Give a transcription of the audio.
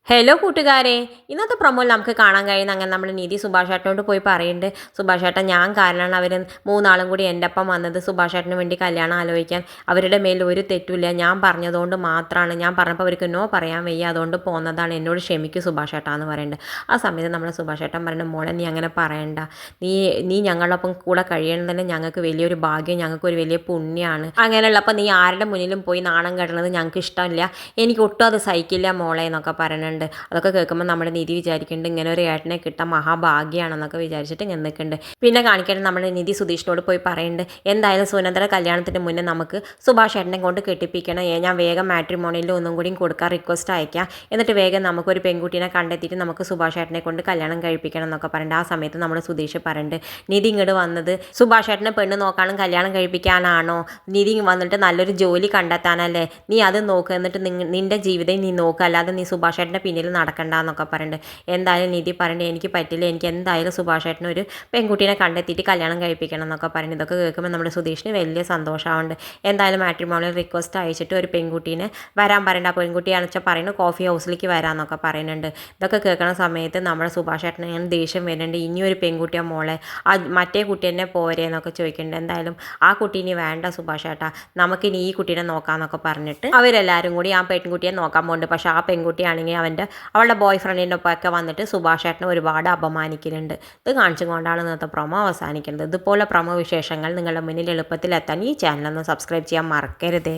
Hello കൂട്ടുകാരെ, ഇന്നത്തെ പ്രൊമോയിൽ നമുക്ക് കാണാൻ കഴിയുന്ന അങ്ങനെ നമ്മൾ നിധി സുഭാഷ് ഏട്ടനോട് പോയി പറയുന്നുണ്ട്. സുഭാഷ് ഏട്ടൻ ഞാൻ കാരണമാണ് അവർ മൂന്നാളും കൂടി എൻ്റെ ഒപ്പം വന്നത്. സുഭാഷ് ഏട്ടന് വേണ്ടി കല്യാണം ആലോചിക്കാൻ അവരുടെ മേൽ ഒരു തെറ്റുമില്ല. ഞാൻ പറഞ്ഞതുകൊണ്ട് മാത്രമാണ്, ഞാൻ പറഞ്ഞപ്പോൾ അവർക്ക് നോ പറയാൻ വയ്യ, അതുകൊണ്ട് പോകുന്നതാണ്, എന്നോട് ക്ഷമിക്കൂ സുഭാഷ് ഏട്ടാ എന്ന് പറയുന്നുണ്ട്. ആ സമയത്ത് നമ്മുടെ സുഭാഷ് ഏട്ടൻ പറയുന്നത്, മോളെ നീ അങ്ങനെ പറയണ്ട, നീ നീ ഞങ്ങളൊപ്പം കൂടെ കഴിയണം തന്നെ ഞങ്ങൾക്ക് വലിയൊരു ഭാഗ്യം, ഞങ്ങൾക്കൊരു വലിയ പുണ്യമാണ്. അങ്ങനെയുള്ളപ്പോൾ നീ ആരുടെ മുന്നിലും പോയി നാണം കെടുന്നത് ഞങ്ങൾക്ക് ഇഷ്ടമില്ല, എനിക്ക് ഒട്ടും അത് സഹിക്കില്ല മോളെ എന്നൊക്കെ പറയുന്നുണ്ട്. അതൊക്കെ കേൾക്കുമ്പോൾ നമ്മുടെ നിധി വിചാരിക്കുന്നുണ്ട് ഇങ്ങനെ ഒരു ഏട്ടനെ കിട്ടാൻ മഹാഭാഗ്യമാണെന്നൊക്കെ വിചാരിച്ചിട്ട് ഇങ്ങനെ നിൽക്കുന്നുണ്ട്. പിന്നെ കാണിക്കാൻ നമ്മുടെ നിധി സുധീഷിനോട് പോയി പറയുന്നുണ്ട്, എന്തായാലും സുനന്ദര കല്യാണത്തിന് മുന്നേ നമുക്ക് സുഭാഷ് ഏട്ടനെ കൊണ്ട് കെട്ടിപ്പിക്കണം, ഞാൻ വേഗം മാട്രിമോണിയിൽ ഒന്നും കൂടി കൊടുക്കാൻ റിക്വസ്റ്റ് അയക്കാം, എന്നിട്ട് വേഗം നമുക്കൊരു പെൺകുട്ടീനെ കണ്ടെത്തിയിട്ട് നമുക്ക് സുഭാഷ് ഏട്ടനെ കൊണ്ട് കല്യാണം കഴിപ്പിക്കണം എന്നൊക്കെ പറയുന്നുണ്ട്. ആ സമയത്ത് നമ്മുടെ സുധീഷ് പറയുന്നുണ്ട്, നിധി ഇങ്ങോട്ട് വന്നത് സുഭാഷ് ഏട്ടനെ പെണ്ണ് നോക്കാനും കല്യാണം കഴിപ്പിക്കാനാണോ? നിധി വന്നിട്ട് നല്ലൊരു ജോലി കണ്ടെത്താനല്ലേ, നീ അത് നോക്ക്, എന്നിട്ട് നിൻ്റെ ജീവിതം നീ നോക്കുക, അല്ലാതെ നീ സുഭാഷ് ഏട്ടൻ്റെ പിന്നിൽ നടക്കണ്ടെന്നൊക്കെ പറയുന്നുണ്ട്. എന്തായാലും നിധി പറയുന്നുണ്ട്, എനിക്ക് പറ്റില്ല, എനിക്ക് എന്തായാലും സുഭാഷ് ഏട്ടന് ഒരു പെൺകുട്ടീനെ കണ്ടെത്തിയിട്ട് കല്യാണം കഴിപ്പിക്കണം എന്നൊക്കെ പറയുന്നത്. ഇതൊക്കെ കേൾക്കുമ്പോൾ നമ്മുടെ സുധീഷിന് വലിയ സന്തോഷമാവുന്നുണ്ട്. എന്തായാലും മാട്രിമോണിയൽ റിക്വസ്റ്റ് അയച്ചിട്ട് ഒരു പെൺകുട്ടീനെ വരാൻ പറയുന്നുണ്ട്. ആ പെൺകുട്ടിയാണെന്ന് വെച്ചാൽ പറയുന്നത് കോഫി ഹൗസിലേക്ക് വരാമെന്നൊക്കെ പറയുന്നുണ്ട്. ഇതൊക്കെ കേൾക്കുന്ന സമയത്ത് നമ്മുടെ സുഭാഷ് ഏട്ടന് ഞാൻ ദേഷ്യം വരുന്നുണ്ട്, ഇനിയൊരു പെൺകുട്ടിയോ മോളെ, ആ മറ്റേ കുട്ടി തന്നെ പോരെ എന്നൊക്കെ ചോദിക്കുന്നുണ്ട്. എന്തായാലും ആ കുട്ടി ഇനി വേണ്ട സുഭാഷ് ഏട്ടാ, നമുക്കിനി ഈ കുട്ടീനെ നോക്കാമെന്നൊക്കെ പറഞ്ഞിട്ട് അവരെല്ലാവരും കൂടി ആ പെൺകുട്ടിയെ നോക്കാൻ പോകുന്നുണ്ട്. പക്ഷേ ആ പെൺകുട്ടിയാണെങ്കിൽ അവളുടെ ബോയ് ഫ്രണ്ടിൻ്റെ ഒപ്പമൊക്കെ വന്നിട്ട് സുഭാഷ് ഏട്ടനെ ഒരുപാട് അപമാനിക്കലുണ്ട്. ഇത് കാണിച്ചുകൊണ്ടാണ് ഇന്നത്തെ പ്രൊമോ അവസാനിക്കുന്നത്. ഇതുപോലെ പ്രൊമോ വിശേഷങ്ങൾ നിങ്ങളുടെ മുന്നിൽ എളുപ്പത്തിൽ എത്താൻ ഈ ചാനലൊന്ന് സബ്സ്ക്രൈബ് ചെയ്യാൻ മറക്കരുതേ.